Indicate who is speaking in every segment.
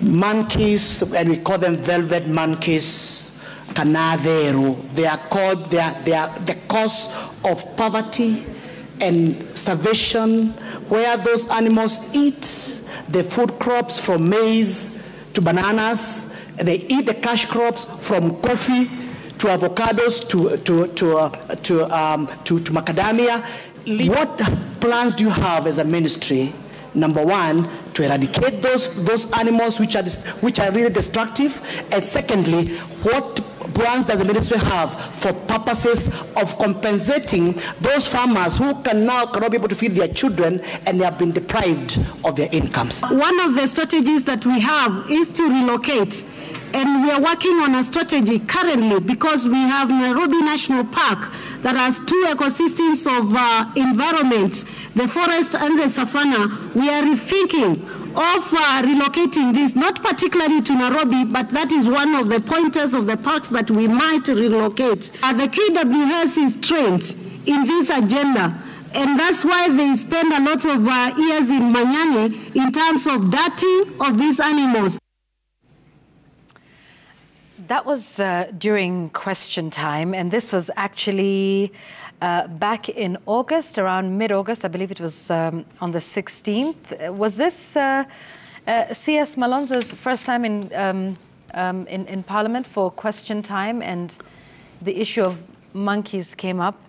Speaker 1: monkeys, and we call them velvet monkeys, canadero. They are the cause of poverty and starvation, where those animals eat the food crops from maize to bananas. They eat the cash crops from coffee to avocados to macadamia. What plans do you have as a ministry? Number one, to eradicate those animals which are really destructive, and secondly, what plans does the ministry have for purposes of compensating those farmers who cannot be able to feed their children and they have been deprived of their incomes?
Speaker 2: One of the strategies that we have is to relocate. And we are working on a strategy currently because we have Nairobi National Park that has two ecosystems of environment, the forest and the savannah. We are rethinking of relocating this, not particularly to Nairobi, but that is one of the pointers of the parks that we might relocate. The KWS is trained in this agenda. And that's why they spend a lot of years in Manyani in terms of dating of these animals.
Speaker 3: That was during question time, and this was actually back in August, around mid-August. I believe it was on the 16th. Was this CS Malonza's first time in Parliament for question time, and the issue of monkeys came up?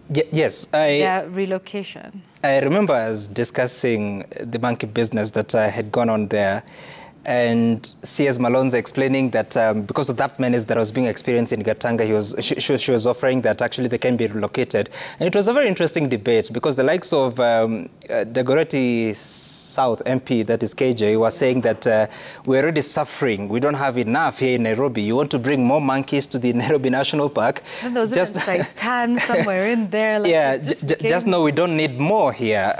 Speaker 4: Yes.
Speaker 3: Relocation.
Speaker 4: I remember us discussing the monkey business that had gone on there, and CS Malonza explaining that because of that menace that was being experienced in Gatanga, she was offering that actually they can be relocated. And it was a very interesting debate because the likes of Dagoretti South MP, that is KJ, was saying that we're already suffering. We don't have enough here in Nairobi. You want to bring more monkeys to the Nairobi National Park?
Speaker 3: And those just like tan somewhere in there. Like
Speaker 4: yeah, just know we don't need more here.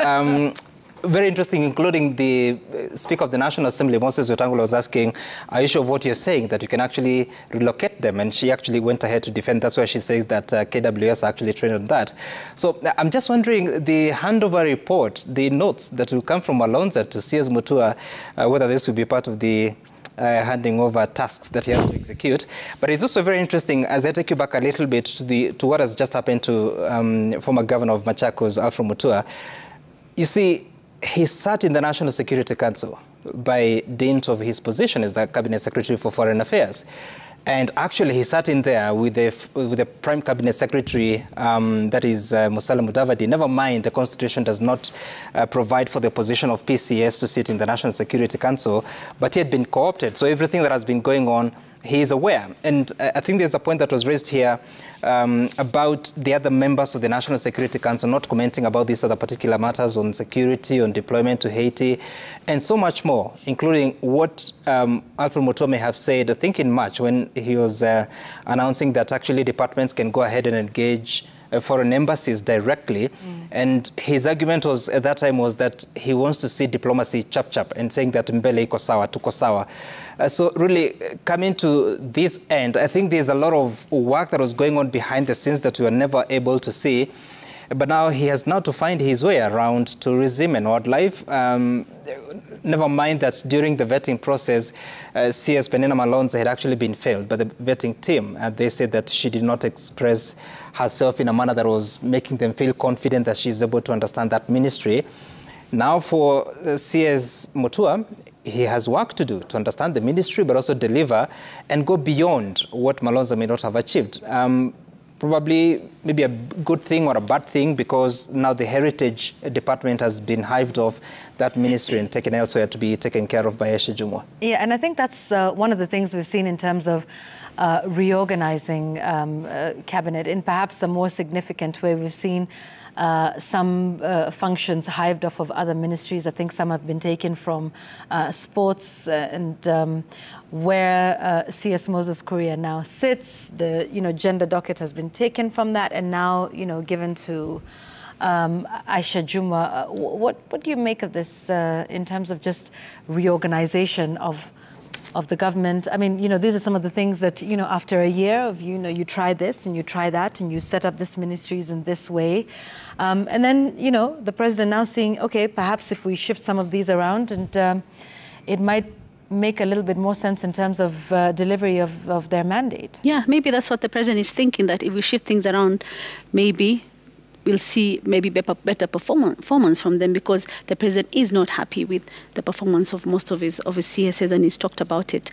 Speaker 4: Very interesting, including the Speaker of the National Assembly, Moses Wetangula, was asking, are you sure of what you're saying, that you can actually relocate them? And she actually went ahead to defend. That's why she says that KWS actually trained on that. So I'm just wondering, the handover report, the notes that will come from Malonza to CS Mutua, whether this will be part of the handing over tasks that he has to execute. But it's also very interesting, as I take you back a little bit to what has just happened to former Governor of Machakos, Alfred Mutua. You see, he sat in the National Security Council by dint of his position as the Cabinet Secretary for Foreign Affairs. And actually, he sat in there with the Prime Cabinet Secretary, that is Musalia Mudavadi. Never mind, the Constitution does not provide for the position of PCS to sit in the National Security Council, but he had been co-opted. So everything that has been going on, he is aware. And I think there's a point that was raised here about the other members of the National Security Council not commenting about these other particular matters on security, on deployment to Haiti, and so much more, including what Alfred Mutua may have said, I think in March, when he was announcing that actually departments can go ahead and engage foreign embassies directly. And his argument was at that time was that he wants to see diplomacy chap-chap, and saying that mbele iko sawa, tuko sawa. So really coming to this end, I think there's a lot of work that was going on behind the scenes that we were never able to see. But now he has now to find his way around tourism and wildlife. Never mind that during the vetting process, CS Penina Malonza had actually been failed by the vetting team. They said that she did not express herself in a manner that was making them feel confident that she's able to understand that ministry. Now for CS Mutua, he has work to do to understand the ministry, but also deliver and go beyond what Malonza may not have achieved. Probably maybe a good thing or a bad thing, because now the heritage department has been hived off that ministry and taken elsewhere to be taken care of by Eshe Jumwa. Yeah,
Speaker 3: and I think that's one of the things we've seen in terms of reorganizing cabinet in perhaps a more significant way. We've seen some functions hived off of other ministries. I think some have been taken from sports and where CS Moses Kuria now sits. The gender docket has been taken from that and now given to Aisha Juma. What do you make of this in terms of just reorganization of of the government. I mean, these are some of the things that, after a year of, you try this and you try that and you set up this ministries in this way. And then, the president now seeing, okay, perhaps if we shift some of these around, and it might make a little bit more sense in terms of delivery of their mandate.
Speaker 5: Yeah, maybe that's what the president is thinking, that if we shift things around, maybe we'll see maybe better performance from them, because the president is not happy with the performance of most of his CSs, and he's talked about it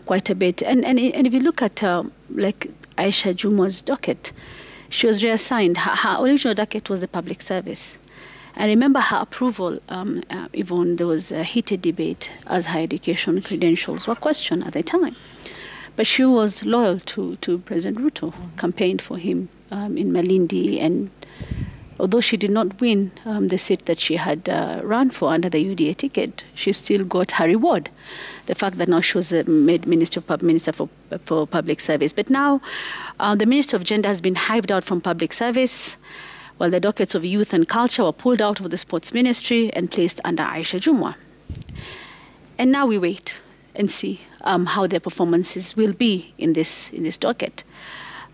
Speaker 5: quite a bit. And if you look at like Aisha Jumwa's docket, she was reassigned. Her original docket was the public service. I remember her approval, Yvonne, there was a heated debate as her education credentials were questioned at the time. But she was loyal to President Ruto, campaigned for him in Malindi, and although she did not win the seat that she had run for under the UDA ticket, she still got her reward. The fact that now she was made Minister for Public Service. But now the Minister of Gender has been hived out from public service, while the dockets of youth and culture were pulled out of the sports ministry and placed under Aisha Jumwa. And now we wait and see how their performances will be in this docket.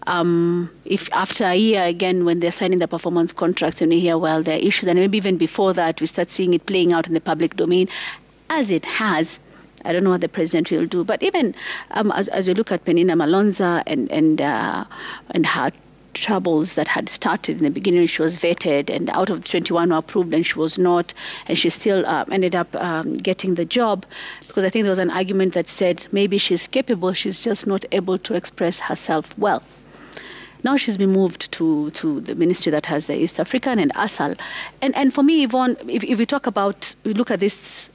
Speaker 5: If after a year, again, when they're signing the performance contracts and we hear, well, there are issues, and maybe even before that, we start seeing it playing out in the public domain, as it has, I don't know what the president will do. But even as we look at Penina Malonza and her troubles that had started in the beginning, she was vetted, and out of the 21 were approved, and she was not, and she still ended up getting the job, because I think there was an argument that said maybe she's capable, she's just not able to express herself well. Now she's been moved to the ministry that has the East African and ASAL. And for me, Yvonne, if we look at this,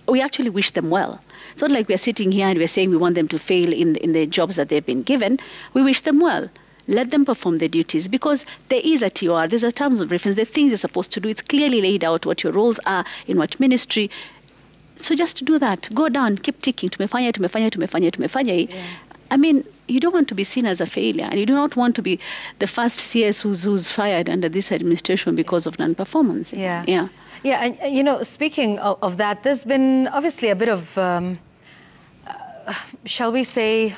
Speaker 5: we actually wish them well. It's not like we're sitting here and we're saying we want them to fail in the jobs that they've been given. We wish them well. Let them perform their duties, because there is a TOR, there's a terms of reference, the things you're supposed to do. It's clearly laid out what your roles are in what ministry. So just to do that, go down, keep ticking. Yeah. I mean, you don't want to be seen as a failure, and you do not want to be the first CS who's fired under this administration because of non-performance.
Speaker 3: Yeah, and speaking of that, there's been obviously a bit of, shall we say,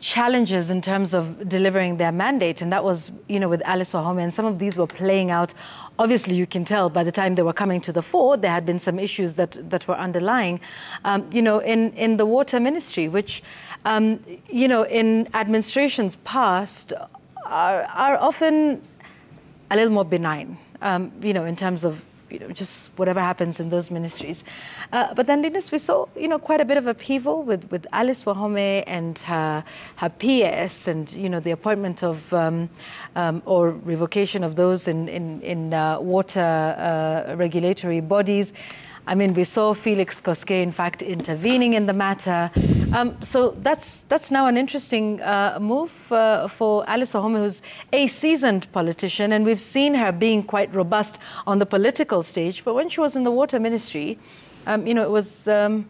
Speaker 3: challenges in terms of delivering their mandate, and that was, with Alice Wahome, and some of these were playing out. Obviously, you can tell by the time they were coming to the fore, there had been some issues that were underlying, in the water ministry, which, in administrations past are often a little more benign, in terms of just whatever happens in those ministries. But then, Linus, we saw, quite a bit of upheaval with Alice Wahome and her PS, and, the appointment of, or revocation of those in water regulatory bodies. I mean, we saw Felix Koske, in fact, intervening in the matter. So that's now an interesting move for Alice Wahome, who's a seasoned politician, and we've seen her being quite robust on the political stage. But when she was in the water ministry, it was a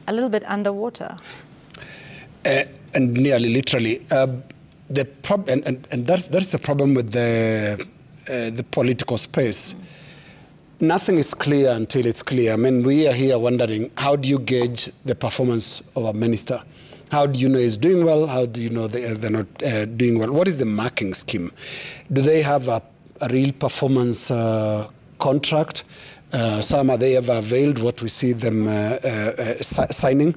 Speaker 3: little bit underwater.
Speaker 6: And nearly literally. The problem, and that's the problem with the political space. Nothing is clear until it's clear. I mean, we are here wondering, how do you gauge the performance of a minister? How do you know he's doing well? How do you know they're not doing well? What is the marking scheme? Do they have a real performance contract? Some, are they ever availed what we see them signing?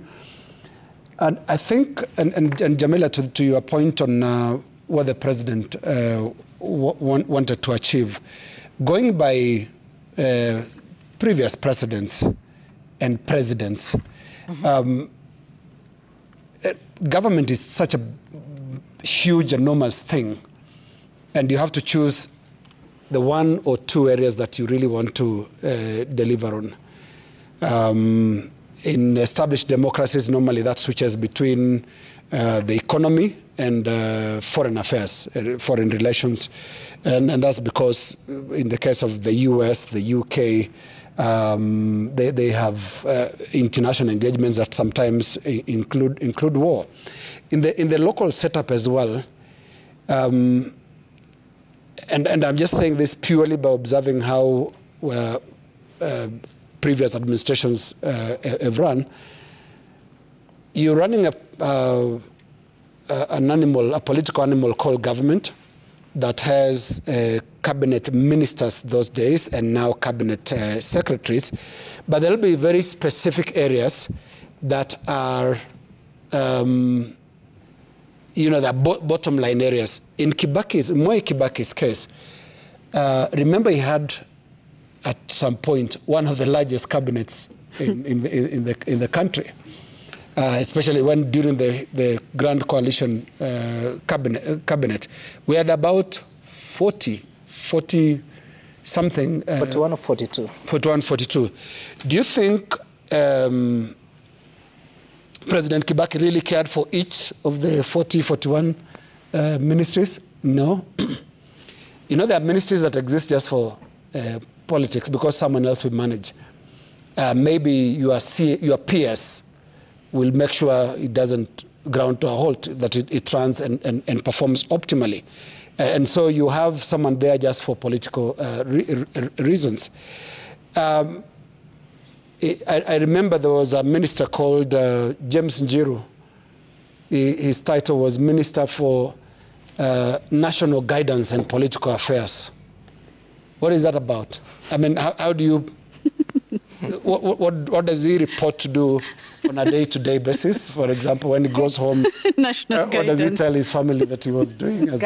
Speaker 6: And I think, and Jamila, to your point on what the president wanted to achieve, going by previous presidents and presidents, government is such a huge, enormous thing, and you have to choose the one or two areas that you really want to deliver on. In established democracies, normally that switches between the economy and foreign affairs, foreign relations. And that's because in the case of the US, the UK, they have international engagements that sometimes include war. In the local setup as well, and I'm just saying this purely by observing how previous administrations have run, you're running a political animal called government that has cabinet ministers those days and now cabinet secretaries, but there'll be very specific areas that are, the bottom line areas. In Mwai Kibaki's case, remember he had at some point one of the largest cabinets in the country. Especially when during the Grand Coalition cabinet, we had about 40 something.
Speaker 4: 41 or 42.
Speaker 6: 41, 42. Do you think President Kibaki really cared for each of the 40, 41 ministries? No. There are ministries that exist just for politics because someone else will manage. Maybe your peers will make sure it doesn't ground to a halt, that it runs and performs optimally. And so you have someone there just for political reasons. I remember there was a minister called James Njiru. His title was Minister for National Guidance and Political Affairs. What is that about? I mean, how do you... What does he report to do on a day-to-day basis? For example, when he goes home, what does he tell his family that he was doing as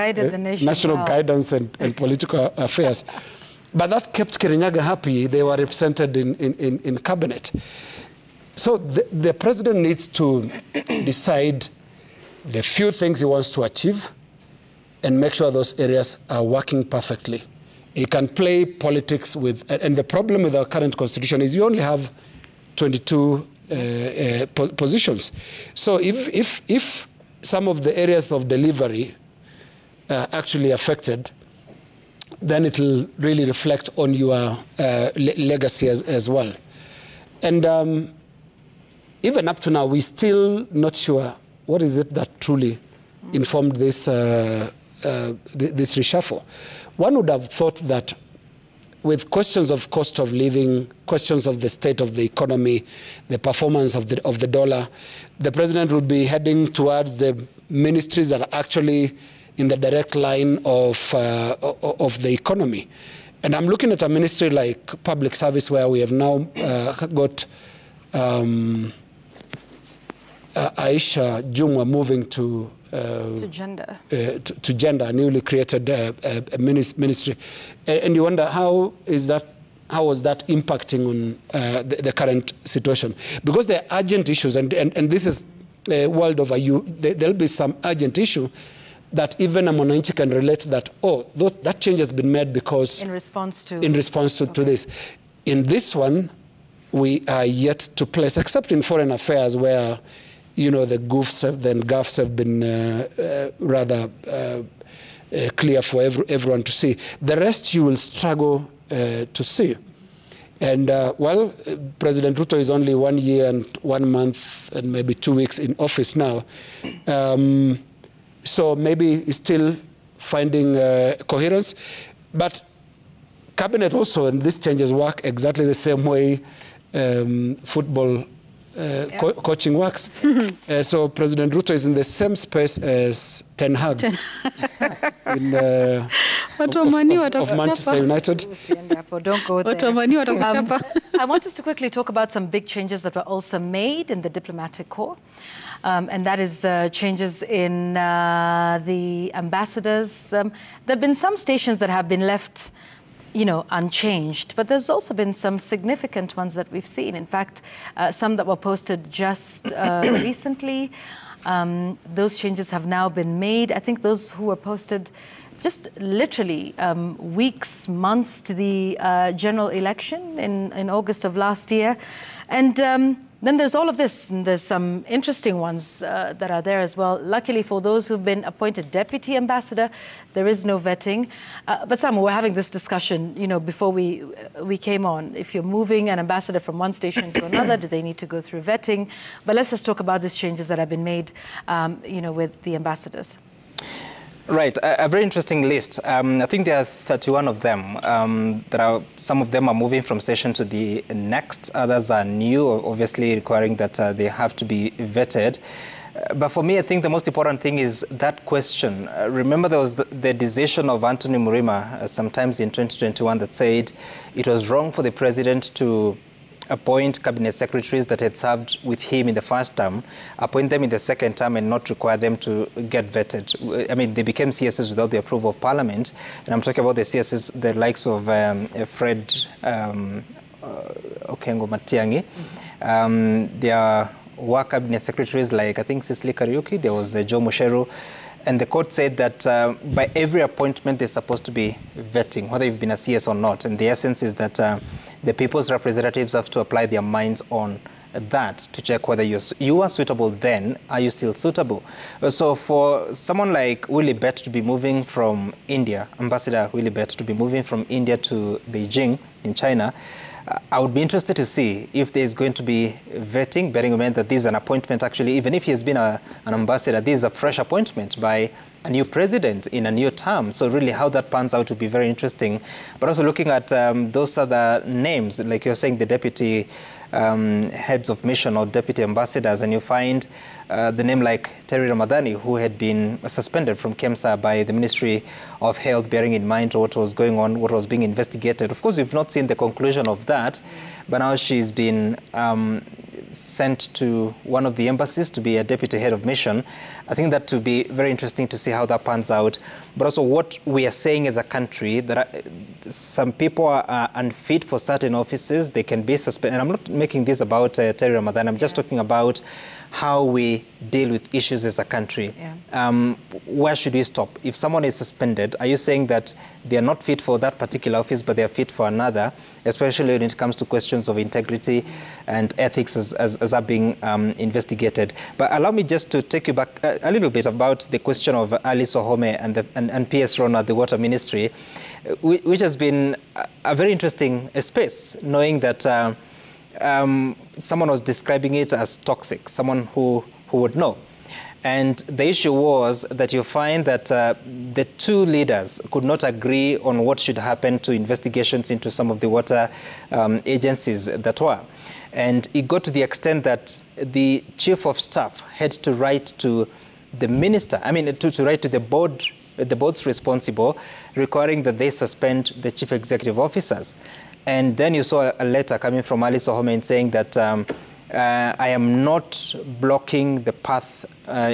Speaker 6: national guidance and political affairs? But that kept Kirinyaga happy. They were represented in cabinet. So the president needs to decide the few things he wants to achieve and make sure those areas are working perfectly. He can play politics with, and the problem with our current constitution is you only have 22 positions. So if some of the areas of delivery are actually affected, then it will really reflect on your legacy as well. And even up to now, we're still not sure what is it that truly informed this reshuffle. One would have thought that with questions of cost of living, questions of the state of the economy, the performance of the dollar, the president would be heading towards the ministries that are actually in the direct line of the economy. And I'm looking at a ministry like public service where we have now got Aisha Jumwa moving to gender, a newly created ministry, and you wonder how was that impacting on the current situation? Because there are urgent issues, and this is world over. There'll be some urgent issue that even a Mwananchi can relate that that change has been made because
Speaker 3: in response to
Speaker 6: this. In this one, we are yet to place, except in foreign affairs where the goofs and gaffes have been rather clear for everyone to see. The rest you will struggle to see. And, President Ruto is only 1 year and 1 month and maybe 2 weeks in office now. So maybe he's still finding coherence. But cabinet also, and these changes work exactly the same way football coaching works. So President Ruto is in the same space as Ten Hag of Manchester United.
Speaker 3: Don't go there. I want us to quickly talk about some big changes that were also made in the diplomatic corps. And that is changes in the ambassadors. There have been some stations that have been left unchanged. But there's also been some significant ones that we've seen. In fact, some that were posted just recently. Those changes have now been made. I think those who were posted just literally weeks, months to the general election in August of last year. And then there's all of this, and there's some interesting ones that are there as well. Luckily for those who've been appointed deputy ambassador, there is no vetting. But Sam, we're having this discussion, before we came on. If you're moving an ambassador from one station to another, do they need to go through vetting? But let's just talk about these changes that have been made, with the ambassadors.
Speaker 4: Right, a very interesting list. I think there are 31 of them. Some of them are moving from station to the next. Others are new, obviously requiring that they have to be vetted. But for me, I think the most important thing is that question. Remember, there was the decision of Anthony Murima sometimes in 2021 that said it was wrong for the president to appoint cabinet secretaries that had served with him in the first term, appoint them in the second term and not require them to get vetted. I mean, they became CSs without the approval of Parliament. And I'm talking about the CSs, the likes of Fred Okengo Matiang'i. There were cabinet secretaries like, I think, Cecily Kariuki. There was Joe Musheru. And the court said that by every appointment, there's supposed to be vetting, whether you've been a CS or not. And the essence is that the people's representatives have to apply their minds on that to check whether you are suitable then, are you still suitable? So for someone like Willie Bett to be moving from India, Ambassador Willie Bett to be moving from India to Beijing in China, I would be interested to see if there's going to be vetting, bearing in mind that this is an appointment actually, even if he has been an ambassador, this is a fresh appointment by a new president in a new term. So really how that pans out would be very interesting. But also looking at those other names, like you're saying, the deputy heads of mission or deputy ambassadors, and you find the name like Terry Ramadhani, who had been suspended from KEMSA by the Ministry of Health, bearing in mind what was going on, what was being investigated. Of course, we've not seen the conclusion of that, but now she's been sent to one of the embassies to be a deputy head of mission. I think that would be very interesting to see how that pans out. But also what we are saying as a country, that some people are unfit for certain offices. They can be suspended. And I'm not making this about Terry Ramadan. I'm just talking about how we deal with issues as a country. Yeah. Where should we stop? If someone is suspended, are you saying that they are not fit for that particular office, but they are fit for another, especially when it comes to questions of integrity and ethics as are being investigated? But allow me just to take you back a little bit about the question of Alice Ohome and PS Rona, the Water Ministry, which has been a very interesting space, knowing that someone was describing it as toxic, someone who would know. And the issue was that you find that the two leaders could not agree on what should happen to investigations into some of the water agencies that were. And it got to the extent that the chief of staff had to write to the minister, to write to the boards responsible, requiring that they suspend the chief executive officers. And then you saw a letter coming from Alice Ohome saying that I am not blocking the path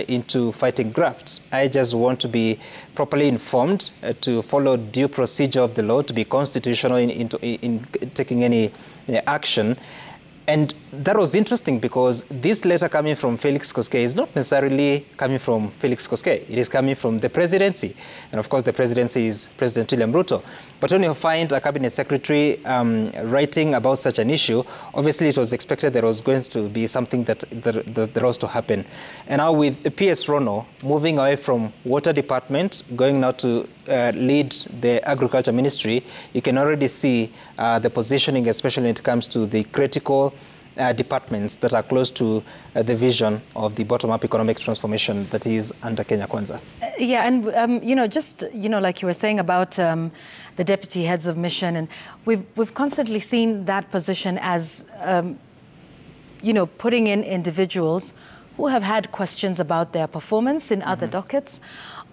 Speaker 4: into fighting graft. I just want to be properly informed, to follow due procedure of the law, to be constitutional in taking any action. And that was interesting because this letter coming from Felix Koskei is not necessarily coming from Felix Koskei. It is coming from the presidency. And of course, the presidency is President William Ruto. But when you find a cabinet secretary writing about such an issue, obviously it was expected there was going to be something that was to happen. And now with PS Rono moving away from water department, going now to lead the agriculture ministry, you can already see the positioning, especially when it comes to the critical departments that are close to the vision of the bottom-up economic transformation that is under Kenya Kwanza.
Speaker 3: Yeah, and just like you were saying about the deputy heads of mission, and we've constantly seen that position as putting in individuals who have had questions about their performance in other dockets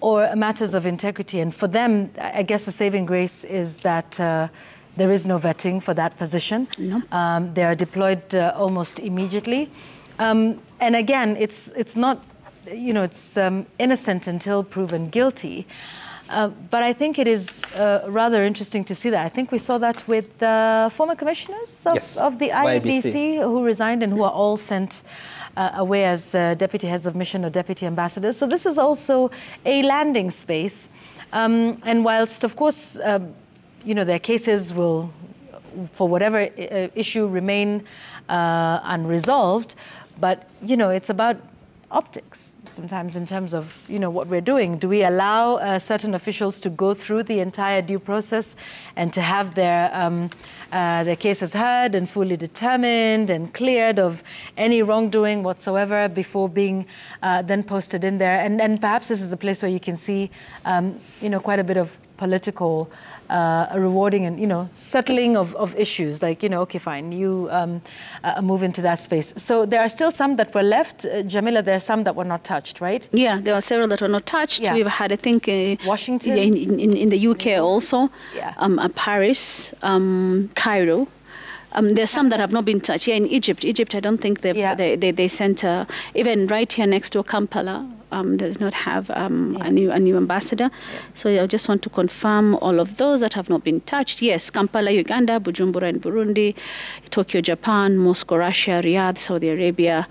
Speaker 3: or matters of integrity. And for them, I guess the saving grace is that there is no vetting for that position. No. They are deployed almost immediately. And again, it's not, it's innocent until proven guilty. But I think it is rather interesting to see that. I think we saw that with former commissioners of the IEBC who resigned and who are all sent away as deputy heads of mission or deputy ambassadors. So this is also a landing space. And whilst, of course, their cases will, for whatever issue, remain unresolved, but, it's about optics, sometimes in terms of, what we're doing. Do we allow certain officials to go through the entire due process and to have their cases heard and fully determined and cleared of any wrongdoing whatsoever before being then posted in there? And perhaps this is a place where you can see, quite a bit of political rewarding and, settling of issues. Like, okay, fine, you move into that space. So there are still some that were left. Jamila, there are some that were not touched, right?
Speaker 5: Yeah, there are several that were not touched. Yeah. We've had, I think,
Speaker 3: Washington?
Speaker 5: In the UK also,
Speaker 3: yeah.
Speaker 5: Paris, Cairo. There's some that have not been touched. Yeah, in Egypt. I don't think they sent, even right here next to Kampala, does not have a new ambassador. Yeah. So I just want to confirm all of those that have not been touched. Yes, Kampala, Uganda, Bujumbura in Burundi, Tokyo, Japan, Moscow, Russia, Riyadh, Saudi Arabia,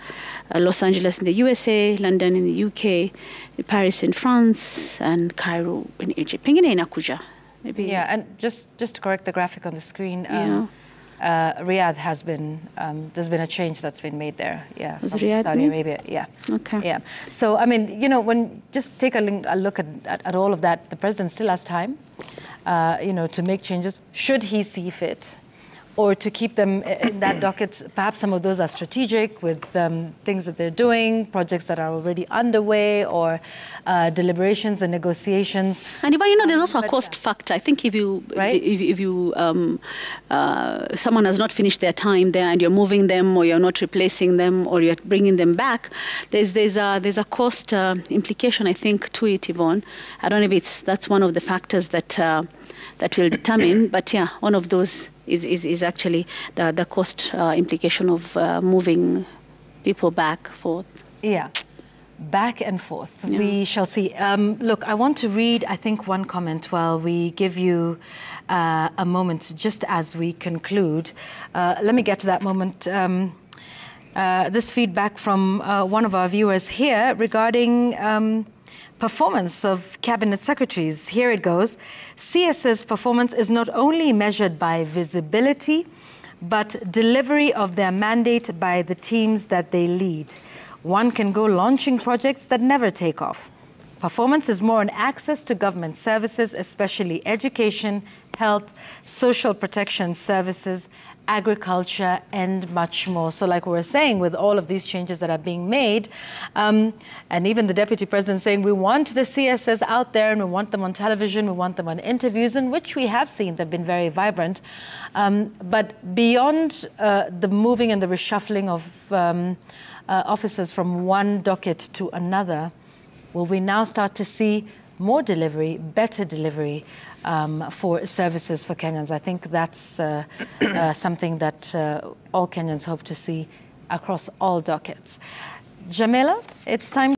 Speaker 5: Los Angeles in the USA, London in the UK, Paris in France, and Cairo in Egypt. Pengine inakuja. Maybe.
Speaker 3: Yeah, and just to correct the graphic on the screen, Riyadh has been, there's been a change that's been made there. Yeah,
Speaker 5: was Riyadh
Speaker 3: Saudi Arabia. Yeah.
Speaker 5: Okay.
Speaker 3: Yeah. So, I mean, when just take a look at all of that, the president still has time, to make changes, should he see fit, or to keep them in that docket. Perhaps some of those are strategic with things that they're doing, projects that are already underway, or deliberations and negotiations.
Speaker 5: And even, there's also a cost factor. I think if you, someone has not finished their time there and you're moving them, or you're not replacing them, or you're bringing them back, there's a cost implication, I think, to it, Yvonne. I don't know if that's one of the factors that will determine, but yeah, one of those is actually the cost implication of moving people back, forth.
Speaker 3: Yeah, back and forth.
Speaker 5: Yeah.
Speaker 3: We shall see. Look, I want to read, I think, one comment while we give you a moment just as we conclude. Let me get to that moment. This feedback from one of our viewers here regarding performance of cabinet secretaries. Here it goes. CS's performance is not only measured by visibility, but delivery of their mandate by the teams that they lead. One can go launching projects that never take off. Performance is more on access to government services, especially education, health, social protection services, agriculture, and much more. So like we were saying, with all of these changes that are being made, and even the deputy president saying we want the CSS out there and we want them on television, we want them on interviews, in which we have seen they've been very vibrant. But beyond the moving and the reshuffling of officers from one docket to another, will we now start to see more delivery, better delivery for services for Kenyans? I think that's something that all Kenyans hope to see across all dockets. Jamila, it's time.